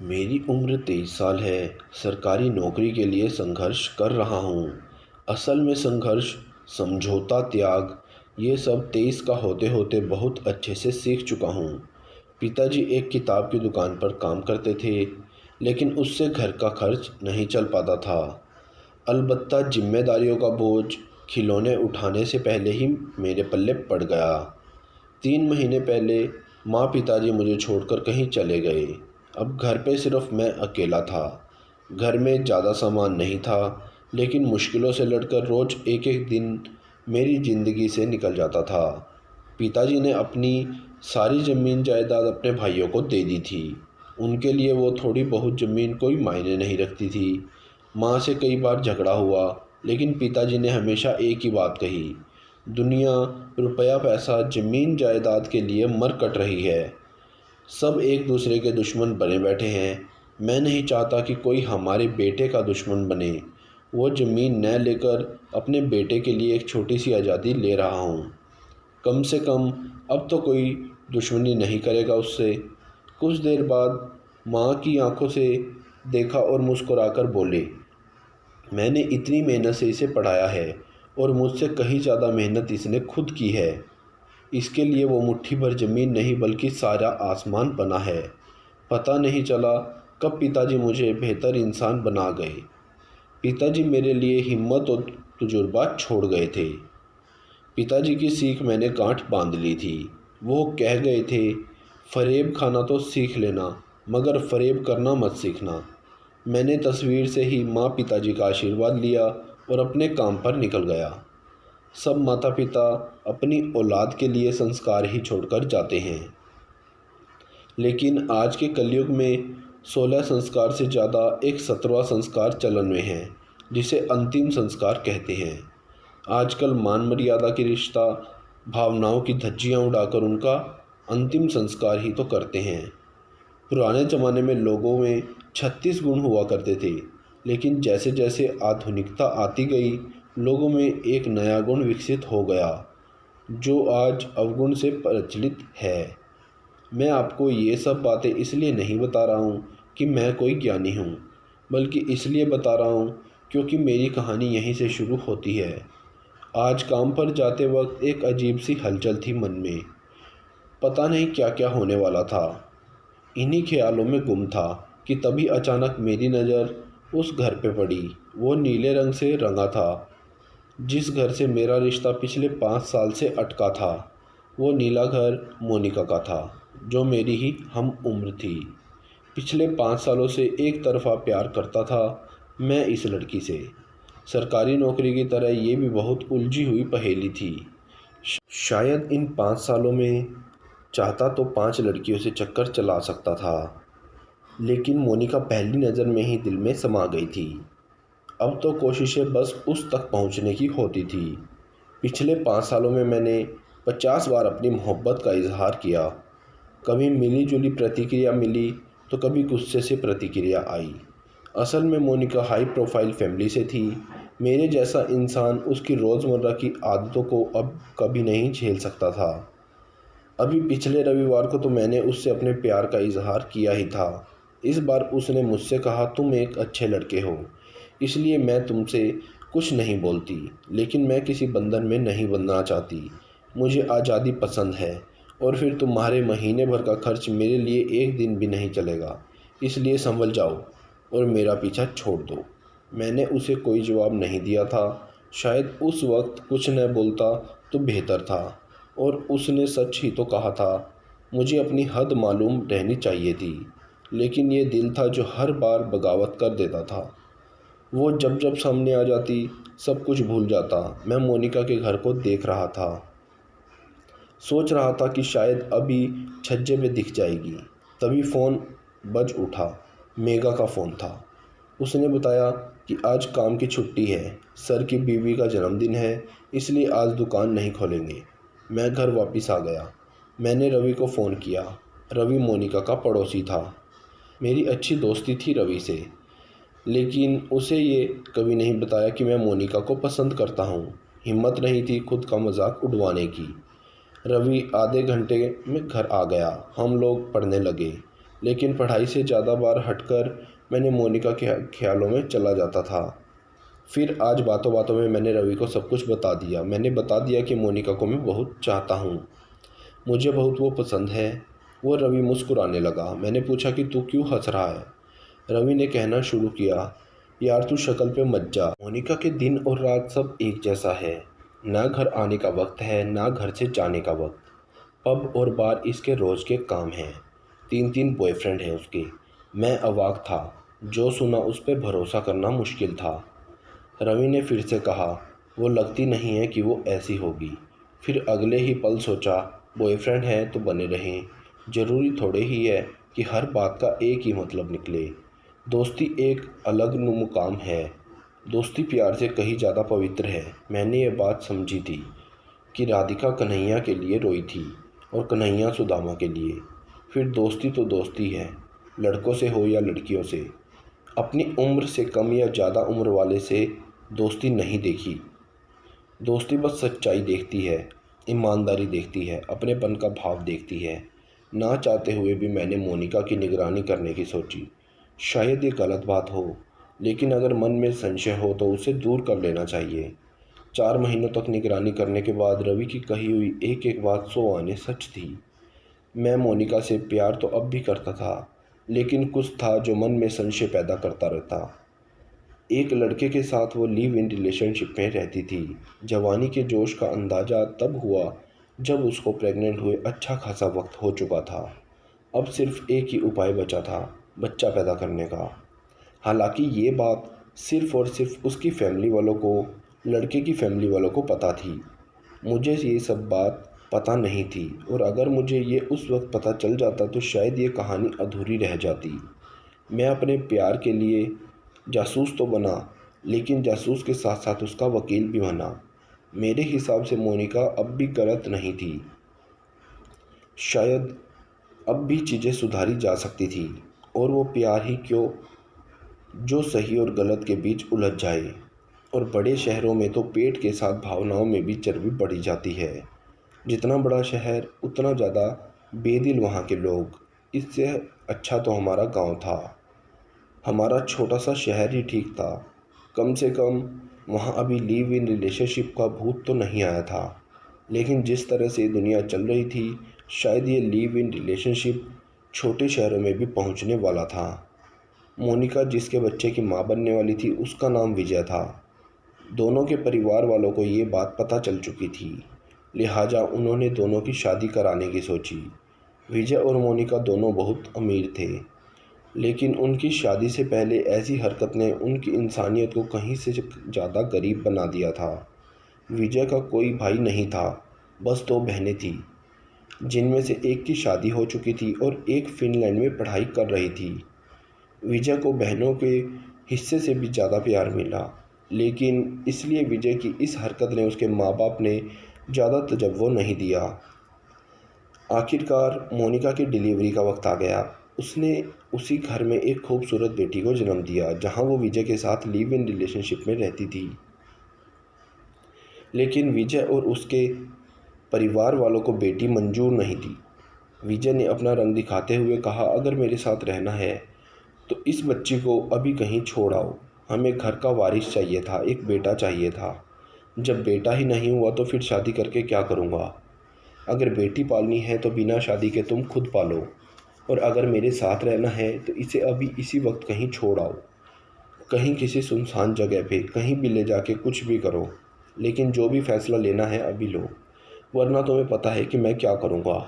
मेरी उम्र 23 साल है। सरकारी नौकरी के लिए संघर्ष कर रहा हूँ। असल में संघर्ष, समझौता, त्याग, ये सब 23 का होते होते बहुत अच्छे से सीख चुका हूँ। पिताजी एक किताब की दुकान पर काम करते थे, लेकिन उससे घर का खर्च नहीं चल पाता था। अलबत्ता जिम्मेदारियों का बोझ खिलौने उठाने से पहले ही मेरे पल्ले पड़ गया। 3 महीने पहले माँ पिताजी मुझे छोड़कर कहीं चले गए। अब घर पे सिर्फ मैं अकेला था। घर में ज़्यादा सामान नहीं था, लेकिन मुश्किलों से लड़कर रोज़ एक एक दिन मेरी ज़िंदगी से निकल जाता था। पिताजी ने अपनी सारी ज़मीन जायदाद अपने भाइयों को दे दी थी। उनके लिए वो थोड़ी बहुत ज़मीन कोई मायने नहीं रखती थी। माँ से कई बार झगड़ा हुआ, लेकिन पिताजी ने हमेशा एक ही बात कही, दुनिया रुपया पैसा ज़मीन जायदाद के लिए मर कट रही है। सब एक दूसरे के दुश्मन बने बैठे हैं। मैं नहीं चाहता कि कोई हमारे बेटे का दुश्मन बने। वो ज़मीन न लेकर अपने बेटे के लिए एक छोटी सी आज़ादी ले रहा हूँ। कम से कम अब तो कोई दुश्मनी नहीं करेगा उससे। कुछ देर बाद माँ की आंखों से देखा और मुस्कुराकर बोले, मैंने इतनी मेहनत से इसे पढ़ाया है और मुझसे कहीं ज़्यादा मेहनत इसने खुद की है। इसके लिए वो मुट्ठी भर ज़मीन नहीं बल्कि सारा आसमान बना है। पता नहीं चला कब पिताजी मुझे बेहतर इंसान बना गए। पिताजी मेरे लिए हिम्मत और तजुर्बा छोड़ गए थे। पिताजी की सीख मैंने गांठ बांध ली थी। वो कह गए थे, फ़रेब खाना तो सीख लेना, मगर फ़रेब करना मत सीखना। मैंने तस्वीर से ही माँ पिताजी का आशीर्वाद लिया और अपने काम पर निकल गया। सब माता पिता अपनी औलाद के लिए संस्कार ही छोड़कर जाते हैं, लेकिन आज के कलयुग में 16 संस्कार से ज़्यादा एक 17वां संस्कार चलन में है, जिसे अंतिम संस्कार कहते हैं। आजकल मान मर्यादा की रिश्ता, भावनाओं की धज्जियाँ उड़ाकर उनका अंतिम संस्कार ही तो करते हैं। पुराने ज़माने में लोगों में 36 गुण हुआ करते थे, लेकिन जैसे जैसे आधुनिकता आती गई, लोगों में एक नया गुण विकसित हो गया, जो आज अवगुण से प्रचलित है। मैं आपको ये सब बातें इसलिए नहीं बता रहा हूँ कि मैं कोई ज्ञानी हूँ, बल्कि इसलिए बता रहा हूँ क्योंकि मेरी कहानी यहीं से शुरू होती है। आज काम पर जाते वक्त एक अजीब सी हलचल थी मन में। पता नहीं क्या क्या होने वाला था। इन्हीं ख्यालों में गुम था कि तभी अचानक मेरी नज़र उस घर पे पड़ी। वो नीले रंग से रंगा था, जिस घर से मेरा रिश्ता पिछले 5 साल से अटका था। वो नीला घर मोनिका का था, जो मेरी ही हम उम्र थी। पिछले 5 सालों से एक तरफा प्यार करता था मैं इस लड़की से। सरकारी नौकरी की तरह ये भी बहुत उलझी हुई पहेली थी। शायद इन 5 सालों में चाहता तो 5 लड़कियों से चक्कर चला सकता था, लेकिन मोनिका पहली नज़र में ही दिल में समा गई थी। अब तो कोशिशें बस उस तक पहुंचने की होती थी। पिछले 5 सालों में मैंने 50 बार अपनी मोहब्बत का इजहार किया। कभी मिली जुली प्रतिक्रिया मिली तो कभी गुस्से से प्रतिक्रिया आई। असल में मोनिका हाई प्रोफाइल फैमिली से थी। मेरे जैसा इंसान उसकी रोज़मर्रा की आदतों को अब कभी नहीं झेल सकता था। अभी पिछले रविवार को तो मैंने उससे अपने प्यार का इजहार किया ही था। इस बार उसने मुझसे कहा, तुम एक अच्छे लड़के हो, इसलिए मैं तुमसे कुछ नहीं बोलती, लेकिन मैं किसी बंधन में नहीं बंधना चाहती। मुझे आज़ादी पसंद है, और फिर तुम्हारे महीने भर का खर्च मेरे लिए एक दिन भी नहीं चलेगा। इसलिए संभल जाओ और मेरा पीछा छोड़ दो। मैंने उसे कोई जवाब नहीं दिया था। शायद उस वक्त कुछ न बोलता तो बेहतर था, और उसने सच ही तो कहा था। मुझे अपनी हद मालूम रहनी चाहिए थी, लेकिन ये दिल था जो हर बार बगावत कर देता था। वो जब जब सामने आ जाती सब कुछ भूल जाता। मैं मोनिका के घर को देख रहा था, सोच रहा था कि शायद अभी छज्जे में दिख जाएगी। तभी फ़ोन बज उठा। मेगा का फ़ोन था। उसने बताया कि आज काम की छुट्टी है, सर की बीवी का जन्मदिन है, इसलिए आज दुकान नहीं खोलेंगे। मैं घर वापस आ गया। मैंने रवि को फ़ोन किया। रवि मोनिका का पड़ोसी था। मेरी अच्छी दोस्ती थी रवि से, लेकिन उसे ये कभी नहीं बताया कि मैं मोनिका को पसंद करता हूँ। हिम्मत नहीं थी खुद का मजाक उड़वाने की। रवि आधे घंटे में घर आ गया। हम लोग पढ़ने लगे। लेकिन पढ़ाई से ज़्यादा बार हटकर मैंने मोनिका के ख्यालों में चला जाता था। फिर आज बातों बातों में मैंने रवि को सब कुछ बता दिया। मैंने बता दिया कि मोनिका को मैं बहुत चाहता हूँ, मुझे बहुत वो पसंद है। वो रवि मुस्कुराने लगा। मैंने पूछा कि तू क्यों हंस रहा है? रवि ने कहना शुरू किया, यार तू शक्ल पे मत जा। मोनिका के दिन और रात सब एक जैसा है। ना घर आने का वक्त है, ना घर से जाने का वक्त। पब और बार इसके रोज़ के काम हैं। 3-3 बॉयफ्रेंड हैं उसके। मैं अवाक था। जो सुना उस पर भरोसा करना मुश्किल था। रवि ने फिर से कहा, वो लगती नहीं है कि वो ऐसी होगी। फिर अगले ही पल सोचा, बॉयफ्रेंड है तो बने रहें। ज़रूरी थोड़े ही है कि हर बात का एक ही मतलब निकले। दोस्ती एक अलग मुकाम है। दोस्ती प्यार से कहीं ज़्यादा पवित्र है। मैंने ये बात समझी थी कि राधिका कन्हैया के लिए रोई थी और कन्हैया सुदामा के लिए। फिर दोस्ती तो दोस्ती है, लड़कों से हो या लड़कियों से। अपनी उम्र से कम या ज़्यादा उम्र वाले से दोस्ती नहीं देखी। दोस्ती बस सच्चाई देखती है, ईमानदारी देखती है, अपनेपन का भाव देखती है। ना चाहते हुए भी मैंने मोनिका की निगरानी करने की सोची। शायद ये गलत बात हो, लेकिन अगर मन में संशय हो तो उसे दूर कर लेना चाहिए। 4 महीनों तक निगरानी करने के बाद रवि की कही हुई एक एक बात 100 आने सच थी। मैं मोनिका से प्यार तो अब भी करता था, लेकिन कुछ था जो मन में संशय पैदा करता रहता। एक लड़के के साथ वो लिव इन रिलेशनशिप में रहती थी। जवानी के जोश का अंदाज़ा तब हुआ जब उसको प्रेग्नेंट हुए अच्छा खासा वक्त हो चुका था। अब सिर्फ एक ही उपाय बचा था, बच्चा पैदा करने का। हालांकि ये बात सिर्फ और सिर्फ उसकी फैमिली वालों को, लड़के की फैमिली वालों को पता थी। मुझे ये सब बात पता नहीं थी, और अगर मुझे ये उस वक्त पता चल जाता तो शायद ये कहानी अधूरी रह जाती। मैं अपने प्यार के लिए जासूस तो बना, लेकिन जासूस के साथ साथ उसका वकील भी बना। मेरे हिसाब से मोनिका अब भी गलत नहीं थी। शायद अब भी चीज़ें सुधारी जा सकती थी, और वो प्यार ही क्यों जो सही और गलत के बीच उलझ जाए। और बड़े शहरों में तो पेट के साथ भावनाओं में भी चर्बी बढ़ी जाती है। जितना बड़ा शहर उतना ज़्यादा बेदिल वहाँ के लोग। इससे अच्छा तो हमारा गांव था। हमारा छोटा सा शहर ही ठीक था। कम से कम वहाँ अभी लिव इन रिलेशनशिप का भूत तो नहीं आया था। लेकिन जिस तरह से दुनिया चल रही थी, शायद ये लिव इन रिलेशनशिप छोटे शहरों में भी पहुँचने वाला था। मोनिका जिसके बच्चे की माँ बनने वाली थी, उसका नाम विजय था। दोनों के परिवार वालों को ये बात पता चल चुकी थी, लिहाजा उन्होंने दोनों की शादी कराने की सोची। विजय और मोनिका दोनों बहुत अमीर थे, लेकिन उनकी शादी से पहले ऐसी हरकत ने उनकी इंसानियत को कहीं से ज़्यादा गरीब बना दिया था। विजय का कोई भाई नहीं था, बस 2 बहनें थीं, जिनमें से एक की शादी हो चुकी थी और एक फिनलैंड में पढ़ाई कर रही थी। विजय को बहनों के हिस्से से भी ज़्यादा प्यार मिला, लेकिन इसलिए विजय की इस हरकत ने उसके माँ बाप ने ज़्यादा तवज्जो नहीं दिया। आखिरकार मोनिका की डिलीवरी का वक्त आ गया। उसने उसी घर में एक खूबसूरत बेटी को जन्म दिया, जहां वो विजय के साथ लिव इन रिलेशनशिप में रहती थी। लेकिन विजय और उसके परिवार वालों को बेटी मंजूर नहीं थी। विजय ने अपना रंग दिखाते हुए कहा, अगर मेरे साथ रहना है तो इस बच्ची को अभी कहीं छोड़ आओ। हमें घर का वारिस चाहिए था, एक बेटा चाहिए था। जब बेटा ही नहीं हुआ तो फिर शादी करके क्या करूँगा? अगर बेटी पालनी है तो बिना शादी के तुम खुद पालो, और अगर मेरे साथ रहना है तो इसे अभी इसी वक्त कहीं छोड़ आओ। कहीं किसी सुनसान जगह पे कहीं भी ले जाके कुछ भी करो, लेकिन जो भी फैसला लेना है अभी लो, वरना तुम्हें पता है कि मैं क्या करूँगा।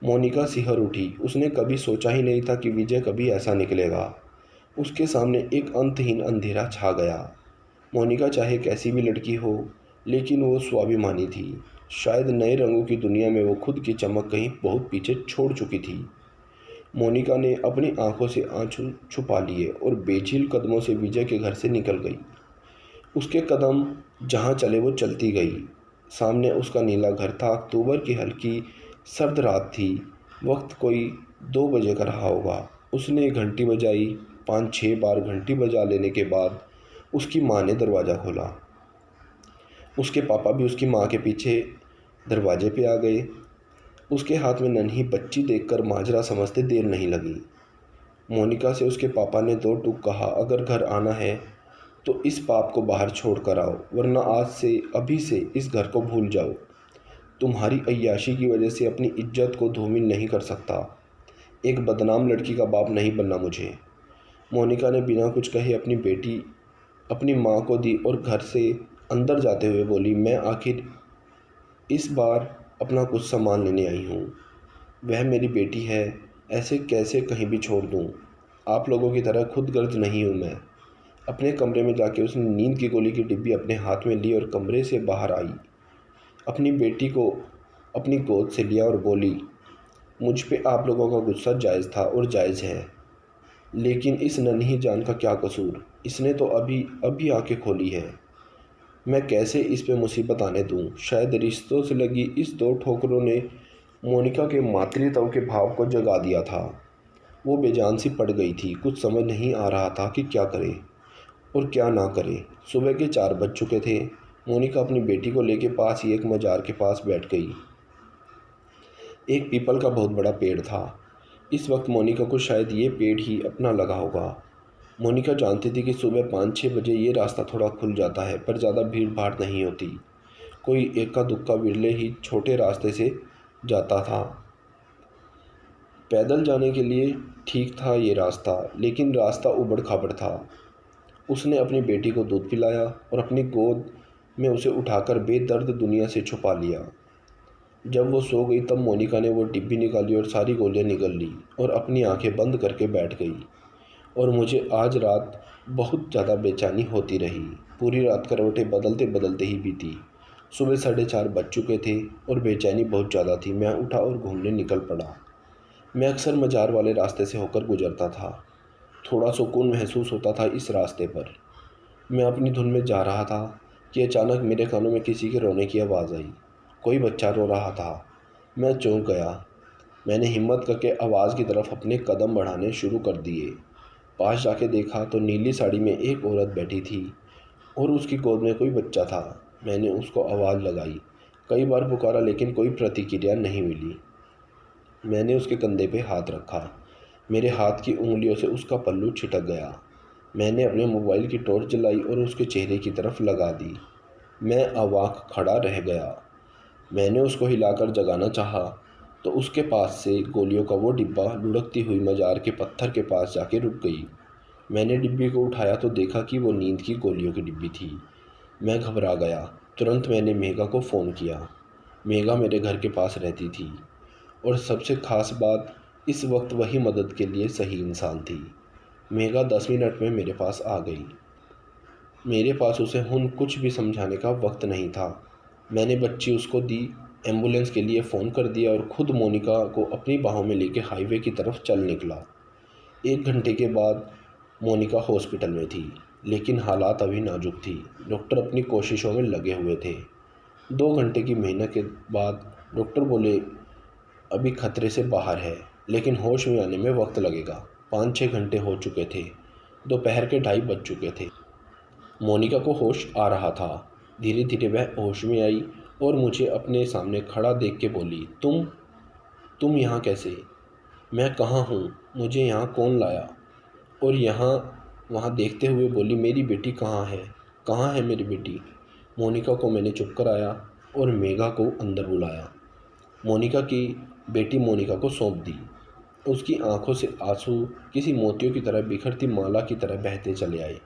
मोनिका सिहर उठी। उसने कभी सोचा ही नहीं था कि विजय कभी ऐसा निकलेगा। उसके सामने एक अंतहीन अंधेरा छा गया। मोनिका चाहे कैसी भी लड़की हो, लेकिन वो स्वाभिमानी थी। शायद नए रंगों की दुनिया में वो खुद की चमक कहीं बहुत पीछे छोड़ चुकी थी। मोनिका ने अपनी आंखों से आंसू छुपा लिए और बेझिल कदमों से विजय के घर से निकल गई। उसके कदम जहाँ चले वो चलती गई। सामने उसका नीला घर था। अक्टूबर की हल्की सर्द रात थी। वक्त कोई 2 बजे का रहा होगा। उसने घंटी बजाई। 5-6 बार घंटी बजा लेने के बाद उसकी माँ ने दरवाज़ा खोला। उसके पापा भी उसकी माँ के पीछे दरवाजे पे आ गए। उसके हाथ में नन्ही बच्ची देखकर माजरा समझते देर नहीं लगी। मोनिका से उसके पापा ने दो टूक कहा, अगर घर आना है तो इस पाप को बाहर छोड़ कर आओ, वरना आज से अभी से इस घर को भूल जाओ। तुम्हारी अय्याशी की वजह से अपनी इज्जत को धूमिल नहीं कर सकता। एक बदनाम लड़की का बाप नहीं बनना मुझे। मोनिका ने बिना कुछ कहे अपनी बेटी अपनी माँ को दी और घर से अंदर जाते हुए बोली, मैं आखिर इस बार अपना कुछ सामान लेने आई हूँ। वह मेरी बेटी है, ऐसे कैसे कहीं भी छोड़ दूँ। आप लोगों की तरह खुदगर्ज नहीं हूँ मैं। अपने कमरे में जाके उसने नींद की गोली की डिब्बी अपने हाथ में ली और कमरे से बाहर आई। अपनी बेटी को अपनी गोद से लिया और बोली, मुझ पे आप लोगों का गुस्सा जायज़ था और जायज़ है, लेकिन इस नन्ही जान का क्या कसूर। इसने तो अभी अभी आंखें खोली है। मैं कैसे इस पे मुसीबत आने दूं। शायद रिश्तों से लगी इस दो ठोकरों ने मोनिका के मातृत्व के भाव को जगा दिया था। वो बेजान सी पड़ गई थी। कुछ समझ नहीं आ रहा था कि क्या करे और क्या ना करे। सुबह के 4 बज चुके थे। मोनिका अपनी बेटी को लेके पास ही एक मजार के पास बैठ गई। एक पीपल का बहुत बड़ा पेड़ था। इस वक्त मोनिका को शायद ये पेड़ ही अपना लगा होगा। मोनिका जानती थी कि सुबह 5-6 बजे ये रास्ता थोड़ा खुल जाता है, पर ज़्यादा भीड़ भाड़ नहीं होती। कोई एक्का दुक्का विरले ही छोटे रास्ते से जाता था। पैदल जाने के लिए ठीक था ये रास्ता, लेकिन रास्ता उबड़ खाबड़ था। उसने अपनी बेटी को दूध पिलाया और अपनी गोद में उसे उठाकर बेदर्द दुनिया से छुपा लिया। जब वो सो गई तब मोनिका ने वो डिब्बी निकाली और सारी गोलियां निगल ली और अपनी आंखें बंद करके बैठ गई। और मुझे आज रात बहुत ज़्यादा बेचैनी होती रही। पूरी रात करवटें बदलते बदलते ही बीती। सुबह 4:30 बज चुके थे और बेचैनी बहुत ज़्यादा थी। मैं उठा और घूमने निकल पड़ा। मैं अक्सर मजार वाले रास्ते से होकर गुजरता था। थोड़ा सुकून महसूस होता था इस रास्ते पर। मैं अपनी धुन में जा रहा था कि अचानक मेरे कानों में किसी के रोने की आवाज़ आई। कोई बच्चा रो रहा था। मैं चौंक गया। मैंने हिम्मत करके आवाज़ की तरफ अपने कदम बढ़ाने शुरू कर दिए। पास जाके देखा तो नीली साड़ी में एक औरत बैठी थी और उसकी गोद में कोई बच्चा था। मैंने उसको आवाज़ लगाई, कई बार पुकारा, लेकिन कोई प्रतिक्रिया नहीं मिली। मैंने उसके कंधे पे हाथ रखा। मेरे हाथ की उंगलियों से उसका पल्लू छिटक गया। मैंने अपने मोबाइल की टॉर्च जलाई और उसके चेहरे की तरफ लगा दी। मैं अवाक खड़ा रह गया। मैंने उसको हिलाकर जगाना चाहा तो उसके पास से गोलियों का वो डिब्बा लुढ़कती हुई मजार के पत्थर के पास जाके रुक गई। मैंने डिब्बी को उठाया तो देखा कि वो नींद की गोलियों की डिब्बी थी। मैं घबरा गया। तुरंत मैंने मेघा को फ़ोन किया। मेघा मेरे घर के पास रहती थी और सबसे ख़ास बात, इस वक्त वही मदद के लिए सही इंसान थी। मेघा 10 मिनट में मेरे पास आ गई। मेरे पास उसे कुछ भी समझाने का वक्त नहीं था। मैंने बच्ची उसको दी, एम्बुलेंस के लिए फ़ोन कर दिया और ख़ुद मोनिका को अपनी बाहों में लेकर हाईवे की तरफ चल निकला। 1 घंटे के बाद मोनिका हॉस्पिटल में थी, लेकिन हालात अभी नाजुक थी। डॉक्टर अपनी कोशिशों में लगे हुए थे। 2 घंटे की मेहनत के बाद डॉक्टर बोले, अभी खतरे से बाहर है, लेकिन होश में आने में वक्त लगेगा। 5-6 घंटे हो चुके थे। दोपहर के 2:30 बज चुके थे। मोनिका को होश आ रहा था। धीरे धीरे वह होश में आई और मुझे अपने सामने खड़ा देख के बोली, तुम यहाँ कैसे? मैं कहाँ हूँ? मुझे यहाँ कौन लाया? और यहाँ वहाँ देखते हुए बोली, मेरी बेटी कहाँ है? कहाँ है मेरी बेटी? मोनिका को मैंने चुप कराया और मेघा को अंदर बुलाया। मोनिका की बेटी मोनिका को सौंप दी। उसकी आंखों से आंसू किसी मोतियों की तरह बिखरती माला की तरह बहते चले आए।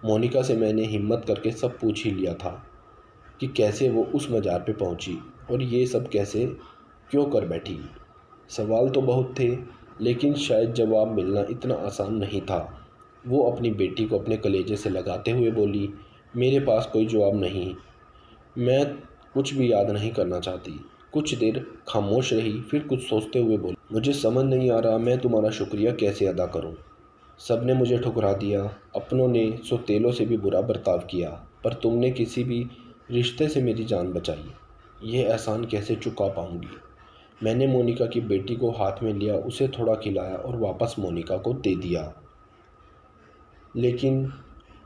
मोनिका से मैंने हिम्मत करके सब पूछ ही लिया था कि कैसे वो उस मज़ार पे पहुंची और ये सब कैसे क्यों कर बैठी। सवाल तो बहुत थे, लेकिन शायद जवाब मिलना इतना आसान नहीं था। वो अपनी बेटी को अपने कलेजे से लगाते हुए बोली, मेरे पास कोई जवाब नहीं। मैं कुछ भी याद नहीं करना चाहती। कुछ देर खामोश रही, फिर कुछ सोचते हुए बोली, मुझे समझ नहीं आ रहा मैं तुम्हारा शुक्रिया कैसे अदा करूं। सब ने मुझे ठुकरा दिया। अपनों ने सौतेलों से भी बुरा बर्ताव किया, पर तुमने किसी भी रिश्ते से मेरी जान बचाई। ये एहसान कैसे चुका पाऊंगी। मैंने मोनिका की बेटी को हाथ में लिया, उसे थोड़ा खिलाया और वापस मोनिका को दे दिया। लेकिन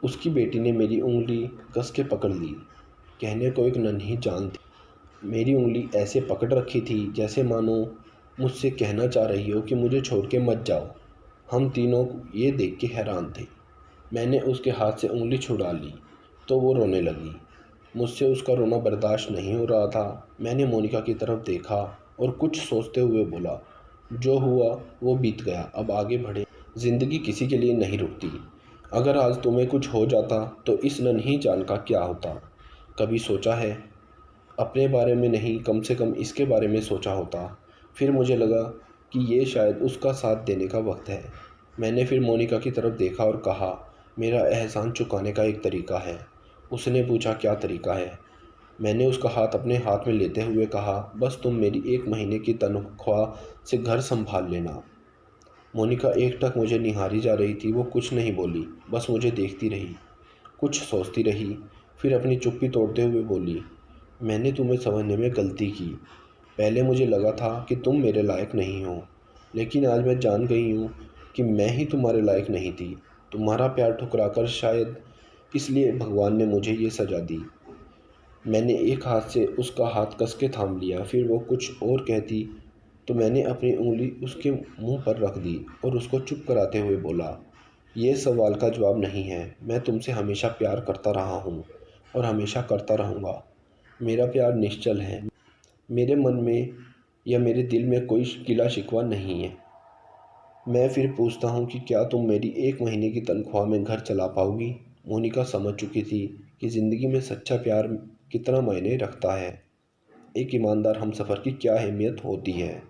उसकी बेटी ने मेरी उंगली कस के पकड़ ली। कहने को एक नन्ही जान थी, मेरी उंगली ऐसे पकड़ रखी थी जैसे मानो मुझसे कहना चाह रही हो कि मुझे छोड़ के मत जाओ। हम तीनों ये देख के हैरान थे। मैंने उसके हाथ से उंगली छुड़ा ली तो वो रोने लगी। मुझसे उसका रोना बर्दाश्त नहीं हो रहा था। मैंने मोनिका की तरफ देखा और कुछ सोचते हुए बोला, जो हुआ वो बीत गया, अब आगे बढ़े। ज़िंदगी किसी के लिए नहीं रुकती। अगर आज तुम्हें कुछ हो जाता तो इस नन्ही जान का क्या होता? कभी सोचा है? अपने बारे में नहीं, कम से कम इसके बारे में सोचा होता। फिर मुझे लगा कि ये शायद उसका साथ देने का वक्त है। मैंने फिर मोनिका की तरफ देखा और कहा, मेरा एहसान चुकाने का एक तरीका है। उसने पूछा, क्या तरीका है? मैंने उसका हाथ अपने हाथ में लेते हुए कहा, बस तुम मेरी 1 महीने की तनख्वाह से घर संभाल लेना। मोनिका एकटक मुझे निहारी जा रही थी। वो कुछ नहीं बोली, बस मुझे देखती रही, कुछ सोचती रही। फिर अपनी चुप्पी तोड़ते हुए बोली, मैंने तुम्हें समझने में गलती की। पहले मुझे लगा था कि तुम मेरे लायक नहीं हो, लेकिन आज मैं जान गई हूँ कि मैं ही तुम्हारे लायक नहीं थी। तुम्हारा प्यार ठुकराकर शायद इसलिए भगवान ने मुझे ये सज़ा दी। मैंने एक हाथ से उसका हाथ कस के थाम लिया। फिर वो कुछ और कहती तो मैंने अपनी उंगली उसके मुंह पर रख दी और उसको चुप कराते हुए बोला, ये सवाल का जवाब नहीं है। मैं तुमसे हमेशा प्यार करता रहा हूँ और हमेशा करता रहूँगा। मेरा प्यार निश्चल है। मेरे मन में या मेरे दिल में कोई गिला शिकवा नहीं है। मैं फिर पूछता हूँ कि क्या तुम मेरी 1 महीने की तनख्वाह में घर चला पाओगी? मोनिका समझ चुकी थी कि ज़िंदगी में सच्चा प्यार कितना मायने रखता है, एक ईमानदार हमसफ़र की क्या अहमियत होती है।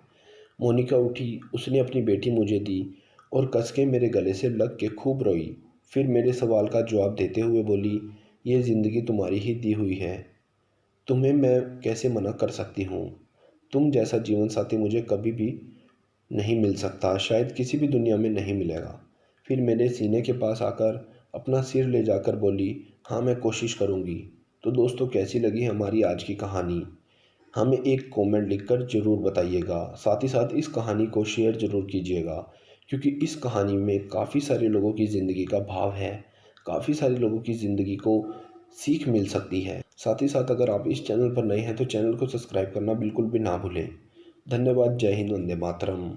मोनिका उठी, उसने अपनी बेटी मुझे दी और कस के मेरे गले से लग के खूब रोई। फिर मेरे सवाल का जवाब देते हुए बोली, ये ज़िंदगी तुम्हारी ही दी हुई है, तुम्हें मैं कैसे मना कर सकती हूँ? तुम जैसा जीवन साथी मुझे कभी भी नहीं मिल सकता, शायद किसी भी दुनिया में नहीं मिलेगा। फिर मेरे सीने के पास आकर अपना सिर ले जाकर बोली, हाँ मैं कोशिश करूँगी। तो दोस्तों, कैसी लगी हमारी आज की कहानी? हमें एक कमेंट लिखकर ज़रूर बताइएगा। साथ ही साथ इस कहानी को शेयर ज़रूर कीजिएगा, क्योंकि इस कहानी में काफ़ी सारे लोगों की ज़िंदगी का भाव है, काफ़ी सारे लोगों की ज़िंदगी को सीख मिल सकती है। साथ ही साथ अगर आप इस चैनल पर नए हैं तो चैनल को सब्सक्राइब करना बिल्कुल भी ना भूलें। धन्यवाद। जय हिंद। वंदे मातरम।